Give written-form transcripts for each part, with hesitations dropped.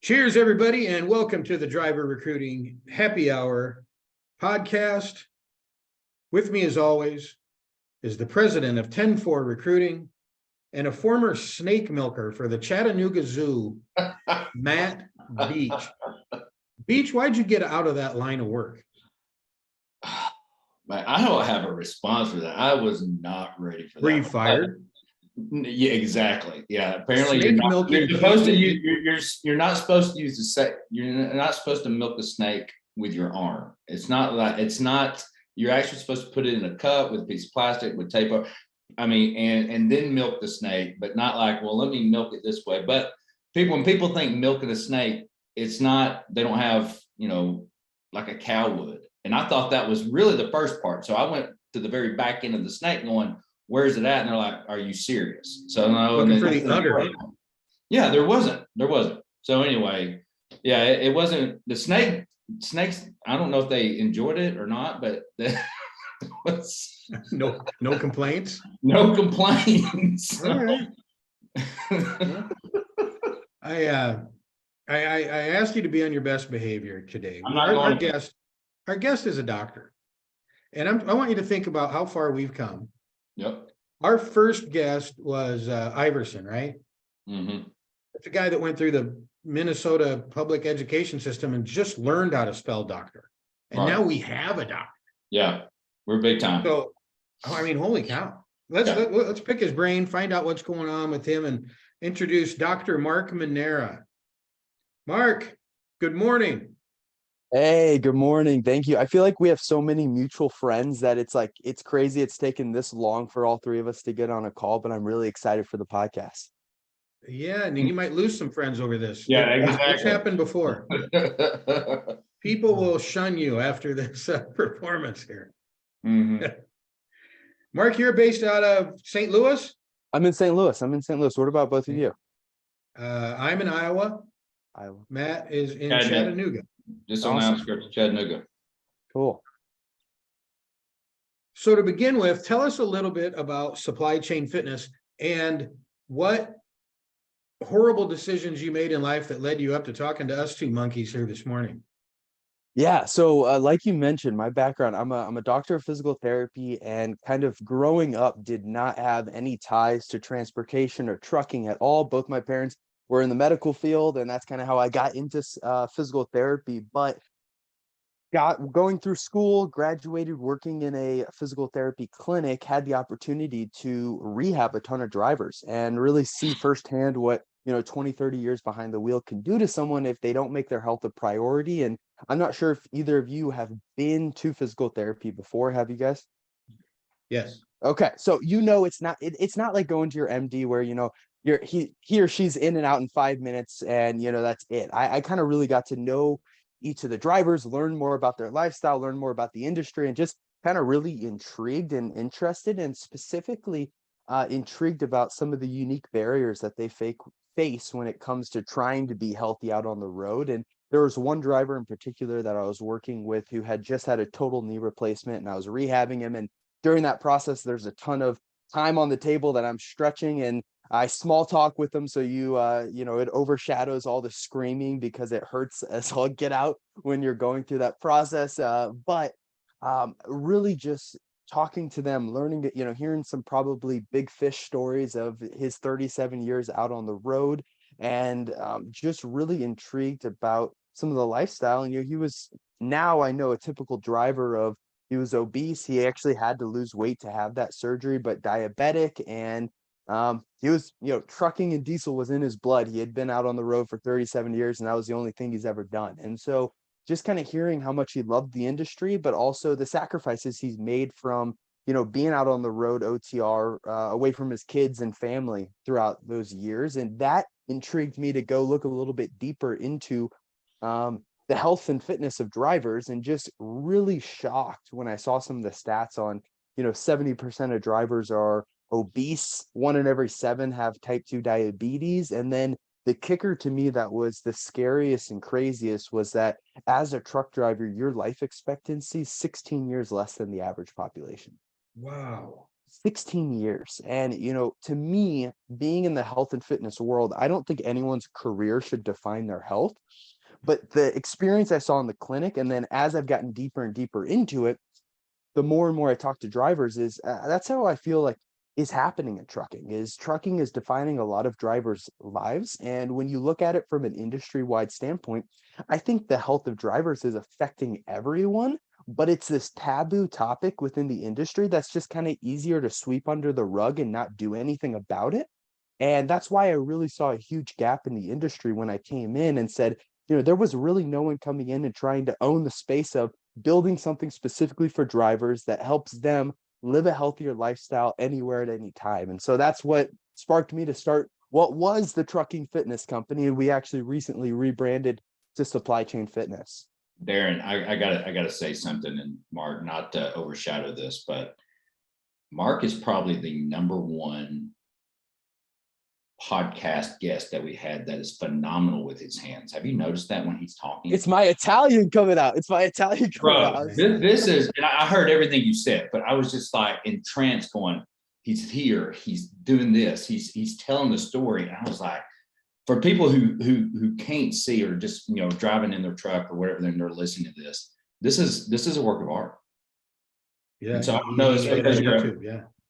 Cheers, everybody, and welcome to the Driver Recruiting Happy Hour podcast. With me, as always, is the president of Ten4 Recruiting and a former snake milker for the Chattanooga Zoo, Matt Beach. Beach, why'd you get out of that line of work? Man, I don't have a response for that. I was not ready for that. Were you fired? Yeah, exactly. Yeah, apparently Snake you're milking. supposed to use, you're not supposed to use you're not supposed to milk the snake with your arm. It's not you're actually supposed to put it in a cup with a piece of plastic with tape up. I mean, and then milk the snake, but not like, well, let me milk it this way. But when people think milking a snake, it's not, they don't have, like a cow would. And I thought that was really the first part. So I went to the very back end of the snake going, where's it at? And they're like, are you serious? So no, looking for the udder. Yeah, there wasn't. So anyway, yeah, it wasn't the snakes. I don't know if they enjoyed it or not, but was no complaints. No complaints. All right. I asked you to be on your best behavior today. Our guest is a doctor, and I want you to think about how far we've come. Yep. Our first guest was Iverson, right? Mm-hmm. It's a guy that went through the Minnesota public education system and just learned how to spell doctor. And Now we have a doctor. Yeah, we're big time. So, I mean, holy cow. Let's pick his brain, find out what's going on with him, and introduce Dr. Mark Manera. Mark, good morning. Hey, good morning. Thank you. I feel like we have so many mutual friends that it's crazy it's taken this long for all three of us to get on a call, but I'm really excited for the podcast. Yeah, and you might lose some friends over this. Yeah, exactly. It's happened before. People will shun you after this performance here. Mm-hmm. Mark, you're based out of St. Louis? I'm in St. Louis. What about both of you? I'm in Iowa. Matt is in Chattanooga. Just on the outskirts of Chattanooga. Cool. So to begin with, tell us a little bit about Supply Chain Fitness and what horrible decisions you made in life that led you up to talking to us two monkeys here this morning. Yeah. So like you mentioned, my background, I'm a doctor of physical therapy, and kind of growing up did not have any ties to transportation or trucking at all. Both my parents were in the medical field, and that's kind of how I got into physical therapy. But going through school, graduated, working in a physical therapy clinic, had the opportunity to rehab a ton of drivers and really see firsthand what 20, 30 years behind the wheel can do to someone if they don't make their health a priority. And I'm not sure if either of you have been to physical therapy before. Have you guys? Yes. Okay, so it's not like going to your MD where he or she's in and out in 5 minutes and that's it. I kind of really got to know each of the drivers, learn more about their lifestyle, learn more about the industry, and just kind of really intrigued and interested, and specifically intrigued about some of the unique barriers that they face when it comes to trying to be healthy out on the road. And there was one driver in particular that I was working with who had just had a total knee replacement, and I was rehabbing him. And during that process, there's a ton of time on the table that I'm stretching, and I small talk with them. So it overshadows all the screaming because it hurts as all get out when you're going through that process. But really just talking to them, learning, hearing some probably big fish stories of his 37 years out on the road, and just really intrigued about some of the lifestyle. And he was, now I know, a typical driver he was obese. He actually had to lose weight to have that surgery, but diabetic. And he was, trucking and diesel was in his blood. He had been out on the road for 37 years, and that was the only thing he's ever done. And so just kind of hearing how much he loved the industry, but also the sacrifices he's made from, being out on the road OTR, away from his kids and family throughout those years. And that intrigued me to go look a little bit deeper into the health and fitness of drivers, and just really shocked when I saw some of the stats on, 70% of drivers are obese, 1 in every 7 have type 2 diabetes. And then the kicker to me that was the scariest and craziest was that as a truck driver, your life expectancy is 16 years less than the average population. Wow. 16 years. And, to me, being in the health and fitness world, I don't think anyone's career should define their health. But the experience I saw in the clinic, and then as I've gotten deeper and deeper into it, the more and more I talk to drivers is that's how I feel like is happening in trucking is defining a lot of drivers' lives. And when you look at it from an industry-wide standpoint, I think the health of drivers is affecting everyone, but it's this taboo topic within the industry that's just kind of easier to sweep under the rug and not do anything about it. And that's why I really saw a huge gap in the industry when I came in and said, there was really no one coming in and trying to own the space of building something specifically for drivers that helps them live a healthier lifestyle anywhere at any time. And so that's what sparked me to start what was the trucking fitness company. And we actually recently rebranded to Supply Chain Fitness. Darren, I gotta say something, and Mark, not to overshadow this, but Mark is probably the number one podcast guest that we had that is phenomenal with his hands. Have you noticed that when he's talking? It's my Italian coming out. Bro, this is, and I heard everything you said, but I was just like entranced going, he's here, he's doing this, he's telling the story. And I was like, for people who can't see or just, driving in their truck or whatever, then they're listening to this. This is a work of art. Yeah. And so I don't know, it's because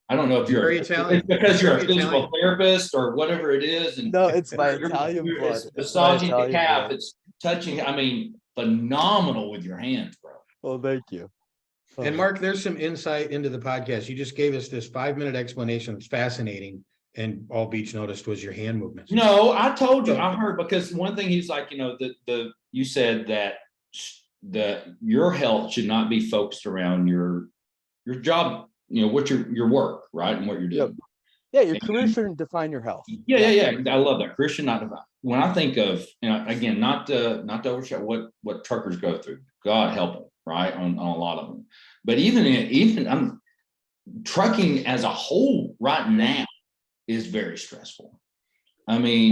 I don't know if you're very Italian. It's because you're a Very physical Italian. therapist or whatever it is. And No, it's my Italian blood. It's massaging the calf. It's touching. I mean, phenomenal with your hands, bro. Oh, thank you. And Mark, there's some insight into the podcast. You just gave us this 5-minute explanation. It's fascinating. And all Beach noticed was your hand movements. No, I told you, I heard, because one thing he's like, you said that your health should not be focused around your job, what your work, right? And what you're doing. Yeah, your career shouldn't define your health. Yeah. I love that. Career should not define. When I think of, again, not to overshadow what truckers go through, God help them, right? On a lot of them. But even I'm trucking as a whole right now is very stressful. I mean,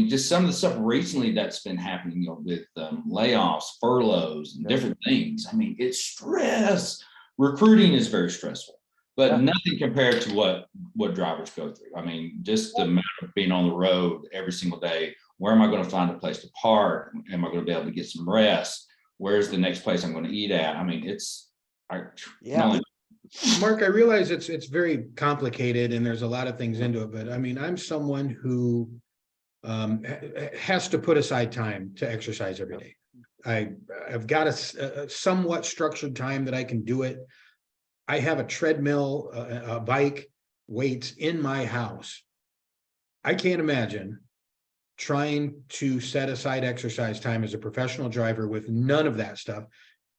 just some of the stuff recently that's been happening, with layoffs, furloughs, and different things. I mean, it's stress. Recruiting is very stressful, but nothing compared to what drivers go through. I mean, just the amount of being on the road every single day. Where am I going to find a place to park? Am I going to be able to get some rest? Where's the next place I'm going to eat at? I mean, Mark, I realize it's very complicated and there's a lot of things into it, but I mean, I'm someone who has to put aside time to exercise every day. I've got a somewhat structured time that I can do it. I have a treadmill, a bike, weights in my house. I can't imagine trying to set aside exercise time as a professional driver with none of that stuff.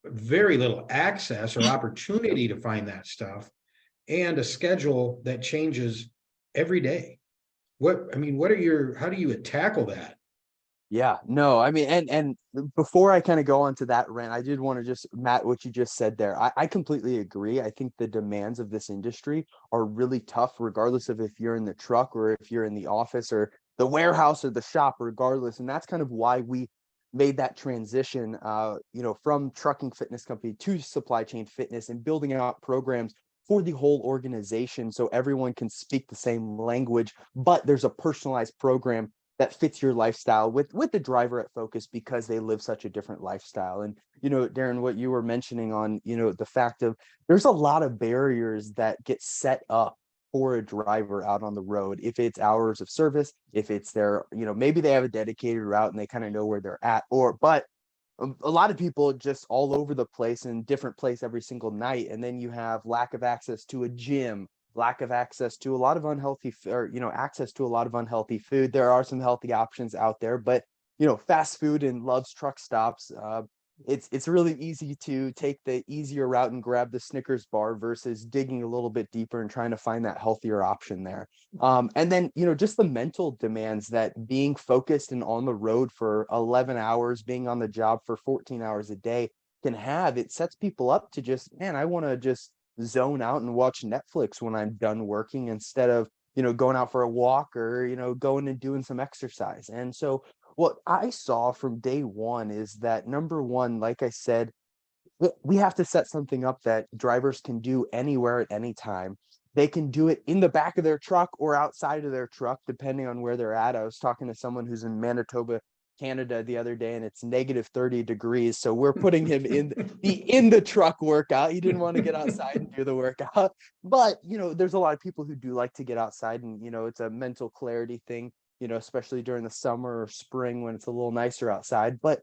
Very little access or opportunity to find that stuff, and a schedule that changes every day. How do you tackle that? Yeah, no, I mean, and before I kind of go on to that rant, I did want to just, Matt, what you just said there, I completely agree. I think the demands of this industry are really tough, regardless of if you're in the truck or if you're in the office or the warehouse or the shop, regardless. And that's kind of why we made that transition, from trucking fitness company to Supply Chain Fitness, and building out programs for the whole organization so everyone can speak the same language, but there's a personalized program that fits your lifestyle with the driver at focus, because they live such a different lifestyle. And, Darren, what you were mentioning on, the fact of there's a lot of barriers that get set up for a driver out on the road. If it's hours of service, if it's their, maybe they have a dedicated route and they kind of know where they're at, but a lot of people just all over the place in different place every single night. And then you have lack of access to a gym, lack of access to a lot of unhealthy, or, access to a lot of unhealthy food. There are some healthy options out there, but, fast food and Love's truck stops, it's really easy to take the easier route and grab the Snickers bar versus digging a little bit deeper and trying to find that healthier option there. And then, just the mental demands that being focused and on the road for 11 hours, being on the job for 14 hours a day can have. It sets people up to just, man, I want to just zone out and watch Netflix when I'm done working, instead of, going out for a walk or, going and doing some exercise. And so what I saw from day one is that, number one, like I said, we have to set something up that drivers can do anywhere at any time. They can do it in the back of their truck or outside of their truck, depending on where they're at. I was talking to someone who's in Manitoba, Canada the other day, and it's -30 degrees. So we're putting him in the truck workout. He didn't want to get outside and do the workout. But, there's a lot of people who do like to get outside, and, it's a mental clarity thing, especially during the summer or spring when it's a little nicer outside. But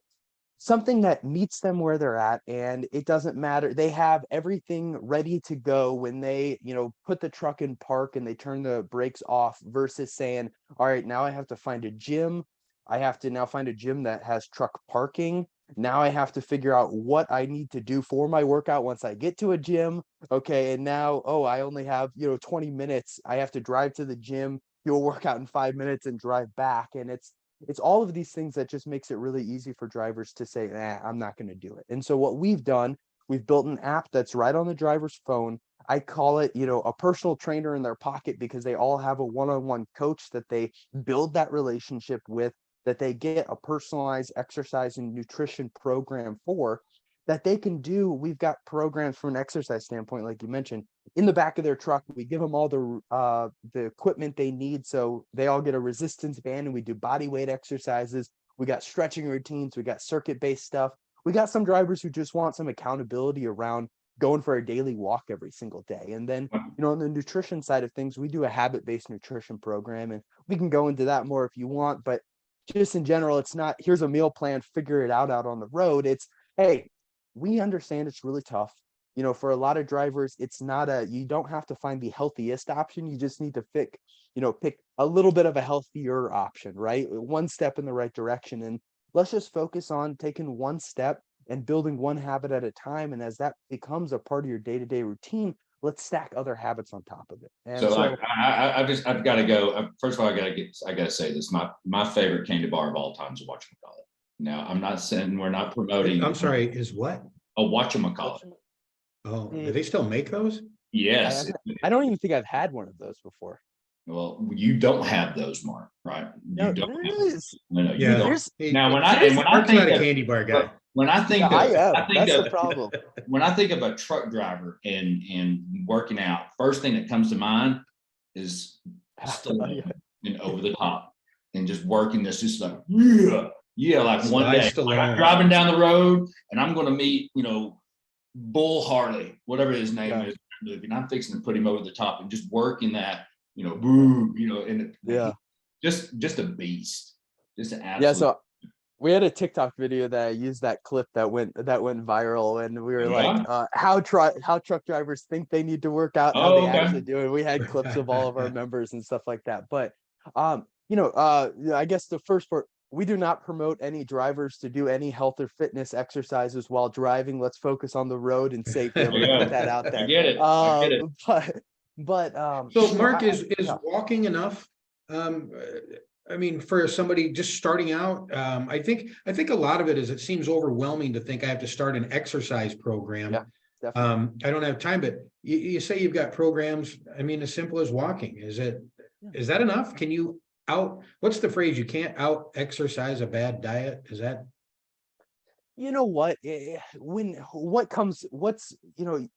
something that meets them where they're at, and it doesn't matter, they have everything ready to go when they put the truck in park and they turn the brakes off, versus saying, all right, now I have to find a gym. I have to now find a gym that has truck parking. Now I have to figure out what I need to do for my workout once I get to a gym. Okay, and now, I only have 20 minutes. I have to drive to the gym, do a workout in 5 minutes, and drive back. And it's all of these things that just makes it really easy for drivers to say, I'm not going to do it. And so what we've done, we've built an app that's right on the driver's phone. I call it, a personal trainer in their pocket, because they all have a one-on-one coach that they build that relationship with, that they get a personalized exercise and nutrition program for, that they can do. We've got programs from an exercise standpoint, like you mentioned, in the back of their truck. We give them all the equipment they need. So they all get a resistance band, and we do body weight exercises. We got stretching routines. We got circuit-based stuff. We got some drivers who just want some accountability around going for a daily walk every single day. And then, on the nutrition side of things, we do a habit-based nutrition program, and we can go into that more if you want. But just in general, it's not, here's a meal plan, figure it out on the road. It's, hey, we understand it's really tough. For a lot of drivers, it's not you don't have to find the healthiest option. You just need to pick a little bit of a healthier option, right? One step in the right direction. And let's just focus on taking one step and building one habit at a time. And as that becomes a part of your day-to-day routine, let's stack other habits on top of it. And so like, I've got to go. First of all, I got to say this. My favorite candy bar of all time is a whatchamacallit. Now, I'm not saying we're not promoting. I'm sorry, is what? A whatchamacallit. Oh, do they still make those? Yes. I don't even think I've had one of those before. Well, you don't have those, Mark, right? You don't. No, Yeah. you don't. Now, when I think not a candy bar guy. When I think that's the problem. When I think of a truck driver and working out, first thing that comes to mind is and over the top and just working this, just like like one day like I'm driving down the road and I'm going to meet Bull Harley, whatever his name is, and I'm fixing to put him over the top and just working that and just a beast, just an absolute. So we had a TikTok video that used that clip that went viral, and we were like, how truck drivers think they need to work out, how they actually do it. We had clips of all of our members and stuff like that. But I guess the first part, we do not promote any drivers to do any health or fitness exercises while driving. Let's focus on the road and safety. I'm gonna put that out there. I get it. But so Mark, is walking enough? I mean, for somebody just starting out, I think a lot of it is, it seems overwhelming to think I have to start an exercise program. Yeah, definitely. I don't have time, but you say you've got programs. I mean, as simple as walking. Is that enough? Can you what's the phrase? You can't out exercise a bad diet. Is that? You know what?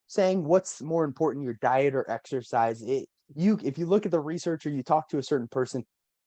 Saying what's more important, your diet or exercise? If you look at the research or you talk to a certain person,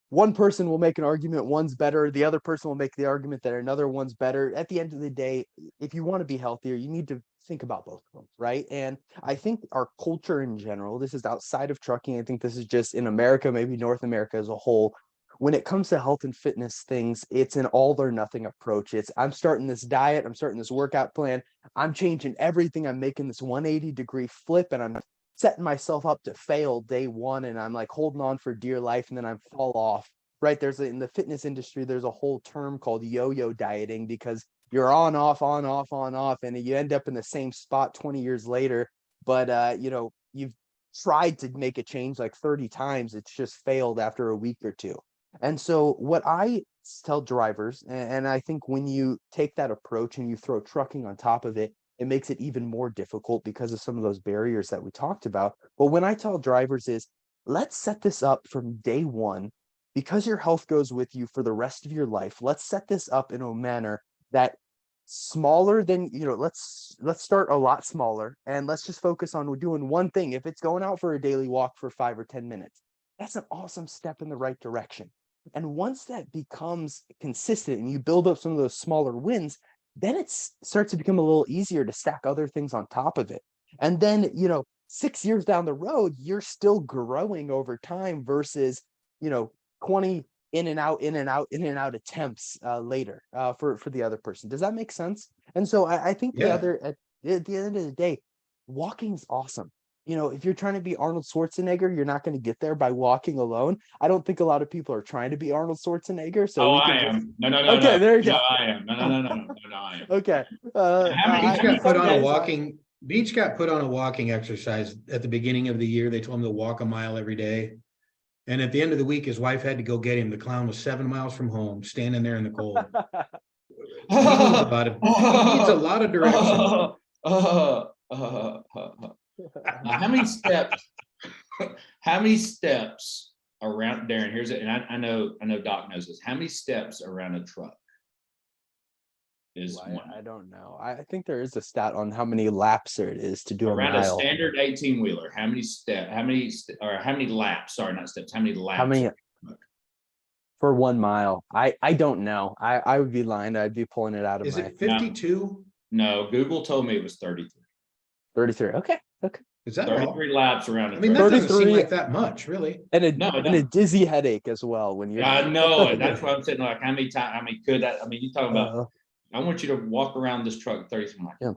one person will make an argument one's better, the other person will make the argument that another one's better. At the end of the day, if you want to be healthier, you need to think about both of them, right? And I think our culture in general, this is outside of trucking, I think this is just in America, maybe North America as a whole, when it comes to health and fitness things, it's an all or nothing approach. It's, I'm starting this diet, I'm starting this workout plan, I'm changing everything, I'm making this 180-degree flip, and I'm setting myself up to fail day one, and I'm like holding on for dear life, and then I fall off, right? In the fitness industry, there's a whole term called yo-yo dieting, because you're on, off, and you end up in the same spot 20 years later. But, you've tried to make a change like 30 times. It's just failed after a week or two. And so what I tell drivers, and I think when you take that approach and you throw trucking on top of it, it makes it even more difficult because of some of those barriers that we talked about. But when I tell drivers is, let's set this up from day one, because your health goes with you for the rest of your life. Let's set this up in a manner that smaller than, let's start a lot smaller and let's just focus on doing one thing. If it's going out for a daily walk for 5 or 10 minutes, that's an awesome step in the right direction. And once that becomes consistent and you build up some of those smaller wins, then it starts to become a little easier to stack other things on top of it. And then, 6 years down the road, you're still growing over time versus, 20 in and out, in and out, in and out attempts later for the other person. Does that make sense? And so I think Yeah. at the end of the day, walking's awesome. If you're trying to be Arnold Schwarzenegger, you're not going to get there by walking alone. I don't think a lot of people are trying to be Arnold Schwarzenegger. So Oh, we can I just am. No, no, no, okay, no. there you No, go. I am. No, no, no, no, no, no, no, I am. Okay. How many- I Beach how got put on a guys, walking, Beach got put on a walking exercise at the beginning of the year. They told him to walk a mile every day. And at the end of the week, his wife had to go get him. The clown was 7 miles from home, standing there in the cold. He needs a lot of direction. How many steps? How many steps around, Darren? Here's it, and I know Doc knows this. How many steps around a truck is one? I don't know. I think there is a stat on how many laps there it is to do Around a a mile. standard 18-wheeler? How many how many laps? Sorry, not steps. How many laps? How many for 1 mile? I don't know. I would be lying. I'd be pulling it out of Is my it 52? No, Google told me it was 33. 33. Okay. Is that all? 33 laps around. I mean, that truck. doesn't seem 33 like that much, really. And No, and a dizzy headache as well when you're I know. That's what I'm saying. Like, how many times? I mean, could that? I mean, you're talking about. I want you to walk around this truck 30 seconds. Yeah.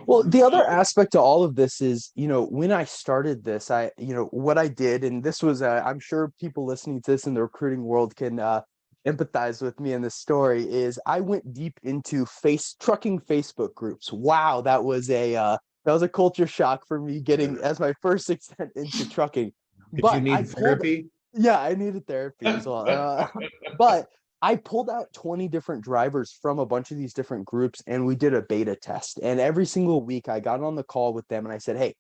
Well, the other aspect to all of this is, when I started this, what I did, and this was, I'm sure people listening to this in the recruiting world can empathize with me in this story, is I went deep into trucking Facebook groups. Wow, that was a culture shock for me getting as my first extent into trucking. Did you need therapy? Yeah, I needed therapy as well. But I pulled out 20 different drivers from a bunch of these different groups and we did a beta test. And every single week I got on the call with them and I said, hey,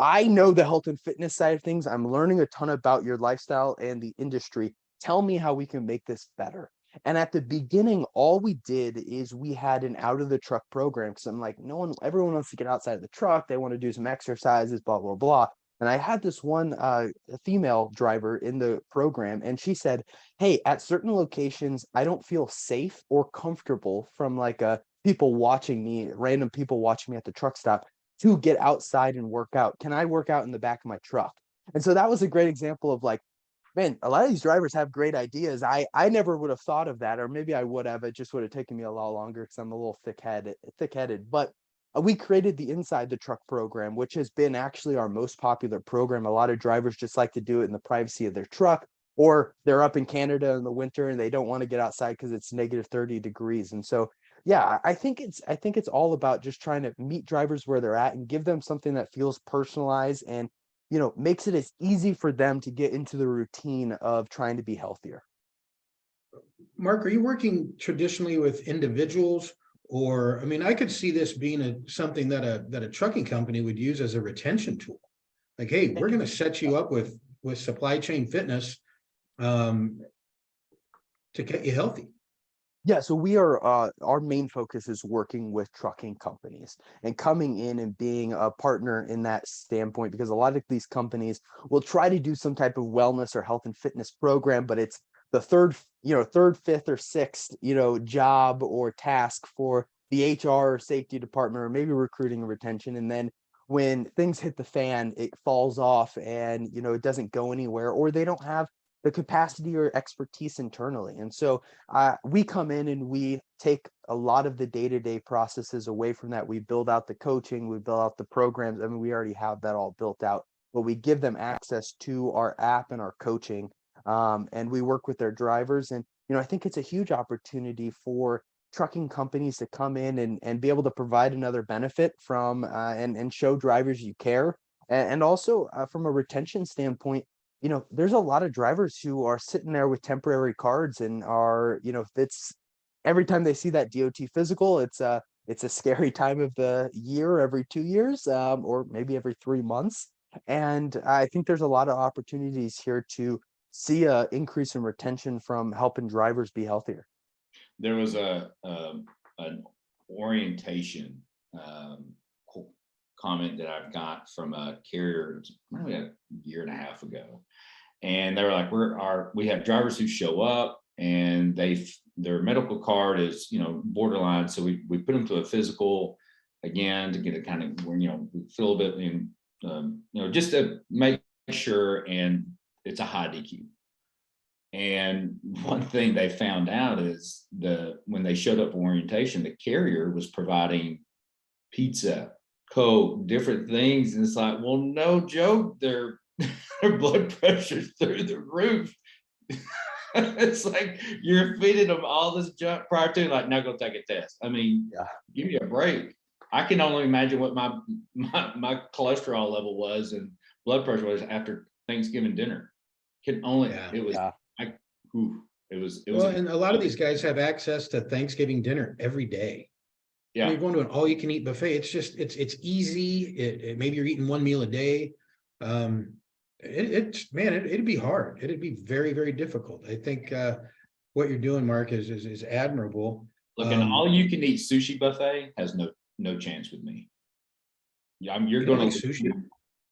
I know the health and fitness side of things. I'm learning a ton about your lifestyle and the industry. Tell me how we can make this better. And at the beginning, all we did is we had an out of the truck program because I'm like, everyone wants to get outside of the truck. They want to do some exercises, blah, blah, blah. And I had this one female driver in the program, and she said, hey, at certain locations, I don't feel safe or comfortable from random people watching me at the truck stop to get outside and work out. Can I work out in the back of my truck? And so that was a great example of man, a lot of these drivers have great ideas. I never would have thought of that, or maybe I would have. It just would have taken me a lot longer because I'm a little thick-headed. But we created the Inside the Truck program, which has been actually our most popular program. A lot of drivers just like to do it in the privacy of their truck, or they're up in Canada in the winter and they don't want to get outside because it's negative 30 degrees. And so, yeah, I think it's all about just trying to meet drivers where they're at and give them something that feels personalized and makes it as easy for them to get into the routine of trying to be healthier. Mark, are you working traditionally with individuals? Or, I mean, I could see this being something that a trucking company would use as a retention tool. Like, hey, we're going to set you up with supply chain fitness to get you healthy. Yeah, so we are our main focus is working with trucking companies and coming in and being a partner in that standpoint, because a lot of these companies will try to do some type of wellness or health and fitness program, but it's the third, fifth or sixth, job or task for the HR or safety department, or maybe recruiting and retention. And then when things hit the fan, it falls off and, it doesn't go anywhere, or they don't have the capacity or expertise internally. And so we come in and we take a lot of the day-to-day processes away from that. We build out the coaching, we build out the programs. I mean, we already have that all built out, but we give them access to our app and our coaching. And we work with their drivers. And, I think it's a huge opportunity for trucking companies to come in and be able to provide another benefit from and show drivers you care. And also from a retention standpoint, there's a lot of drivers who are sitting there with temporary cards and are, it's every time they see that DOT physical, it's a scary time of the year, every 2 years, or maybe every 3 months. And I think there's a lot of opportunities here to see a increase in retention from helping drivers be healthier. There was an orientation comment that I've got from a carrier probably a year and a half ago. And they were like, we have drivers who show up and their medical card is, borderline. So we put them to a physical again to get a kind of, we feel a bit in, just to make sure, and it's a high DQ. And one thing they found out is when they showed up for orientation, the carrier was providing pizza, Coke, different things. And it's like, well, no joke, their blood pressure's through the roof. It's like you're feeding them all this junk prior to, like, now go take a test. I mean, give me a break. I can only imagine what my cholesterol level was and blood pressure was after Thanksgiving dinner. It was well, and a lot of these guys have access to Thanksgiving dinner every day. Yeah, you're going to an all-you-can-eat buffet. It's just it's easy. Maybe you're eating one meal a day. It'd be hard. It'd be very, very difficult. I think what you're doing, Mark, is admirable. Look, an all-you-can-eat sushi buffet has no chance with me. Yeah, you're going to like sushi.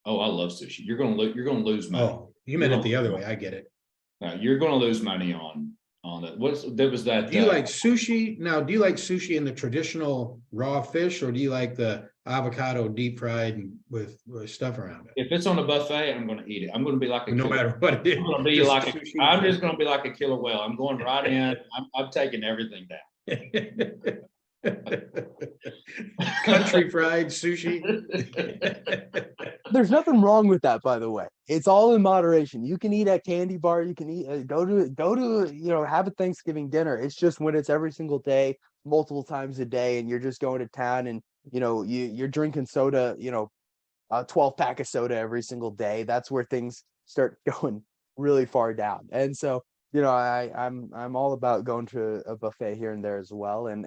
Oh, I love sushi. You're going to lose money. Oh, you meant it the other way. I get it. You're going to lose money on it. There was that. Do you like sushi? Now, do you like sushi in the traditional raw fish, or do you like the avocado deep fried and with stuff around it? If it's on a buffet, I'm going to eat it. I'm going to be like no matter what it is. I'm going to be I'm just going to be like a killer whale. I'm going right in. I'm taking everything down. Country fried sushi. There's nothing wrong with that, by the way. It's all in moderation. You can eat at candy bar. You can eat, go to have a Thanksgiving dinner. It's just when it's every single day, multiple times a day, and you're just going to town and you're drinking soda, a 12-pack of soda every single day. That's where things start going really far down. And so, I'm all about going to a buffet here and there as well. And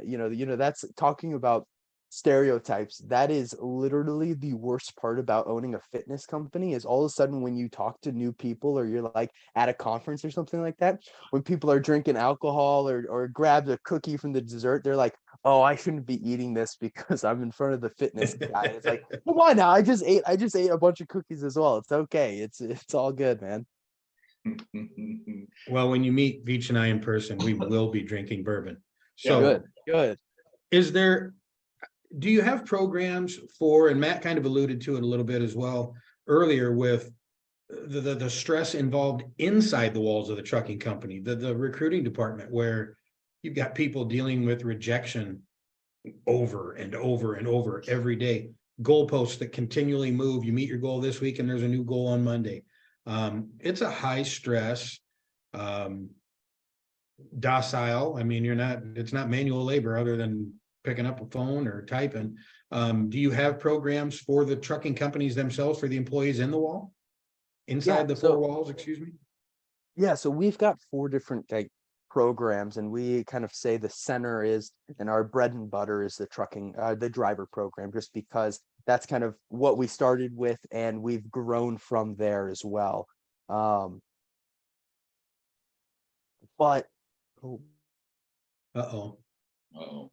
that's talking about stereotypes. That is literally the worst part about owning a fitness company, is all of a sudden when you talk to new people, or you're like at a conference or something like that, when people are drinking alcohol or grab a cookie from the dessert, they're like, oh, I shouldn't be eating this because I'm in front of the fitness guy. It's like, come on now, I just ate a bunch of cookies as well. It's okay. It's all good, man. Well, when you meet Veach and I in person, we will be drinking bourbon. So good. Do you have programs for, and Matt kind of alluded to it a little bit as well earlier, with the stress involved inside the walls of the trucking company, the recruiting department, where you've got people dealing with rejection over and over and over every day, goalposts that continually move. You meet your goal this week and there's a new goal on Monday. It's a high stress, docile. I mean, it's not manual labor other than picking up a phone or typing. Do you have programs for the trucking companies themselves, for the employees inside the four walls, excuse me? Yeah. So we've got 4 different programs, and we kind of say the center is, and our bread and butter is the driver program, just because that's kind of what we started with, and we've grown from there as well. But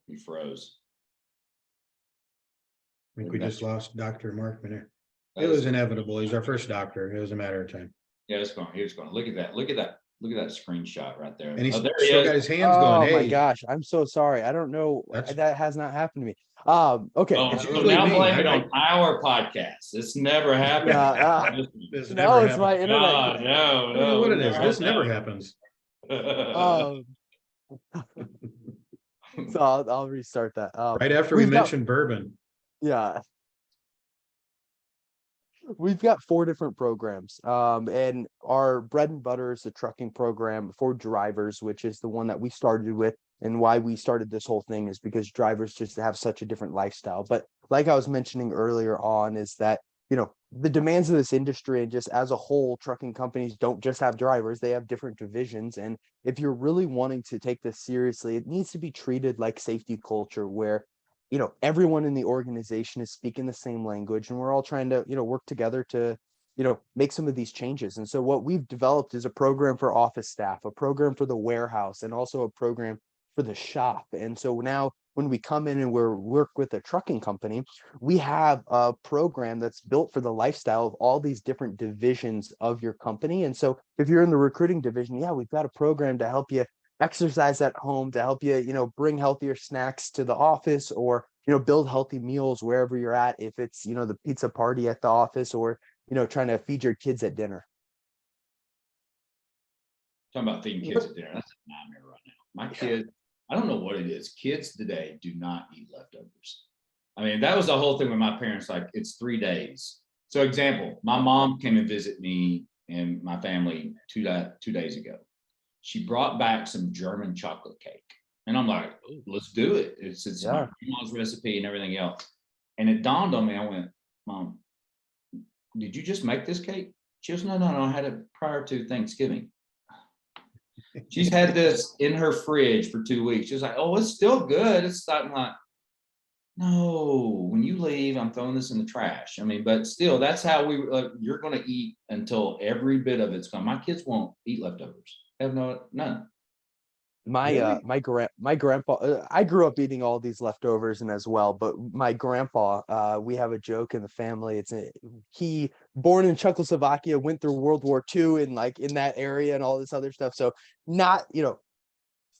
He froze. I think we just lost Dr. Mark Manera. It was inevitable. He's our first doctor. It was a matter of time. Yeah, it's going. He was going. Look at that screenshot right there. And he's there still got his hands going. Oh my gosh, I'm so sorry. I don't know. That has not happened to me. Okay. Oh, It's so usually now me. blame it on our podcast. It's never happened. This No, never it's my happens. internet. No. I don't know what it is. This never happens. So I'll restart that. Right after we mentioned bourbon. Yeah. We've got 4 different programs. And our bread and butter is the trucking program for drivers, which is the one that we started with. And why we started this whole thing is because drivers just have such a different lifestyle. But like I was mentioning earlier on, is that, the demands of this industry, and just as a whole, trucking companies don't just have drivers, they have different divisions. And if you're really wanting to take this seriously, it needs to be treated like safety culture, where everyone in the organization is speaking the same language, and we're all trying to, work together to, make some of these changes. And so what we've developed is a program for office staff, a program for the warehouse, and also a program for the shop. And so now when we come in and work with a trucking company, we have a program that's built for the lifestyle of all these different divisions of your company. And so if you're in the recruiting division, yeah, we've got a program to help you exercise at home, to help you, bring healthier snacks to the office, or, build healthy meals wherever you're at. If it's, the pizza party at the office, or, trying to feed your kids at dinner. Talking about feeding kids at dinner, that's a nightmare right now. My kids, I don't know what it is. Kids today do not eat leftovers. I mean, that was the whole thing with my parents. Like, it's 3 days. So, example, my mom came and visit me and my family two days ago. She brought back some German chocolate cake, and I'm like, let's do it. It's my grandma's recipe and everything else. And it dawned on me. I went, Mom, did you just make this cake? She goes, no, I had it prior to Thanksgiving. She's had this in her fridge for 2 weeks. She's like, oh, it's still good. It's something like, no, when you leave, I'm throwing this in the trash. I mean, but still, that's how you're going to eat until every bit of it's gone. My kids won't eat leftovers. They have none. My grandpa, I grew up eating all these leftovers and as well, but my grandpa, we have a joke in the family. He born in Czechoslovakia, went through World War II and like in that area and all this other stuff. So not,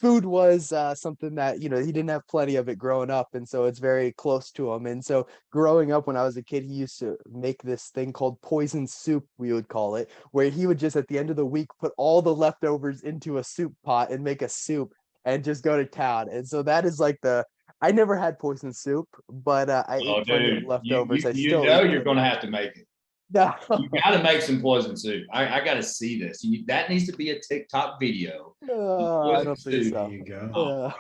food was something that, he didn't have plenty of it growing up. And so it's very close to him. And so growing up when I was a kid, he used to make this thing called poison soup, we would call it, where he would just at the end of the week put all the leftovers into a soup pot and make a soup and just go to town. And so that is like I never had poison soup, but I ate plenty of leftovers. You're going to have to make it. No. You got to make some poison soup. I got to see this. That needs to be a TikTok video. I don't think so. There you go.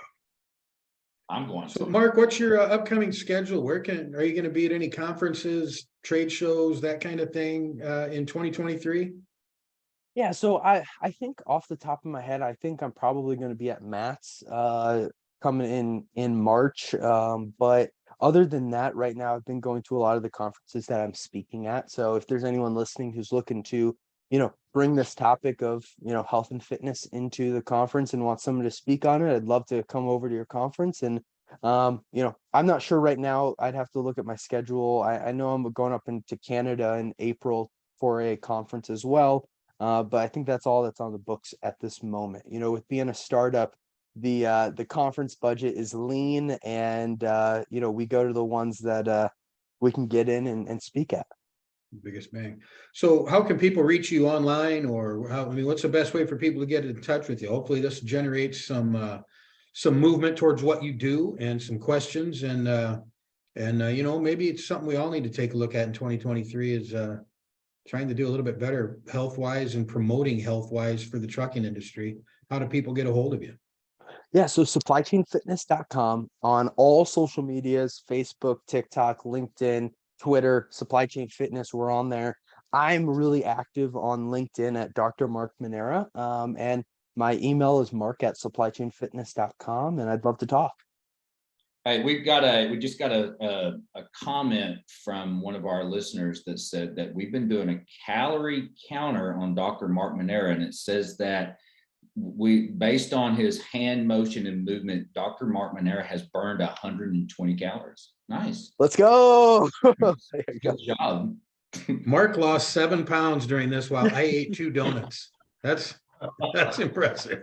I'm going. So, Mark, what's your upcoming schedule? Are you going to be at any conferences, trade shows, that kind of thing in 2023? Yeah, so I think off the top of my head, I think I'm probably going to be at Matt's coming in March. But other than that, right now, I've been going to a lot of the conferences that I'm speaking at. So if there's anyone listening who's looking to, bring this topic of, health and fitness into the conference and want someone to speak on it, I'd love to come over to your conference. And, I'm not sure right now. I'd have to look at my schedule. I know I'm going up into Canada in April for a conference as well. But I think that's all that's on the books at this moment. With being a startup, the conference budget is lean, and we go to the ones that we can get in and speak at. Biggest bang. So how can people reach you online, or what's the best way for people to get in touch with you? Hopefully this generates some movement towards what you do and some questions, and maybe it's something we all need to take a look at in 2023 is trying to do a little bit better health-wise and promoting health-wise for the trucking industry. How do people get a hold of you? Yeah, so supplychainfitness.com on all social medias, Facebook, TikTok, LinkedIn, Twitter, Supply Chain Fitness, we're on there. I'm really active on LinkedIn at Dr. Mark Manera. And my email is mark@supplychainfitness.com, and I'd love to talk. Hey, we just got a comment from one of our listeners that said that we've been doing a calorie counter on Dr. Mark Manera, and it says that based on his hand motion and movement, Dr. Mark Manera has burned 120 calories. Nice. Let's go. Good job. Mark lost 7 pounds during this while I ate 2 donuts. That's impressive.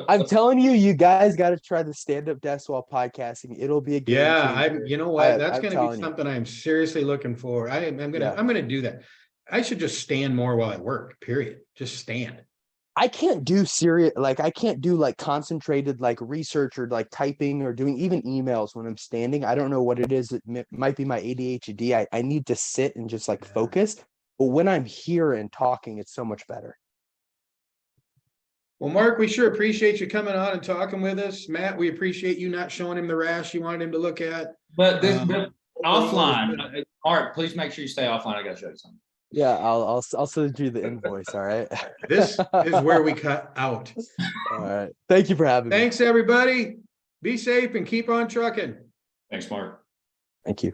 I'm telling you, you guys got to try the stand-up desk while podcasting. It'll be a game changer. You know what? That's going to be something I'm seriously looking for. I'm gonna do that. I should just stand more while I work. Period. Just stand. I can't do concentrated research or typing or doing even emails when I'm standing. I don't know what it is. It might be my ADHD. I need to sit and just focus. But when I'm here and talking, it's so much better. Well, Mark, we sure appreciate you coming on and talking with us. Matt, we appreciate you not showing him the rash you wanted him to look at. But offline, Mark, please make sure you stay offline. I got to show you something. Yeah, I'll send you the invoice. All right. This is where we cut out. All right. Thank you for having me. Thanks, everybody. Be safe and keep on trucking. Thanks, Mark. Thank you.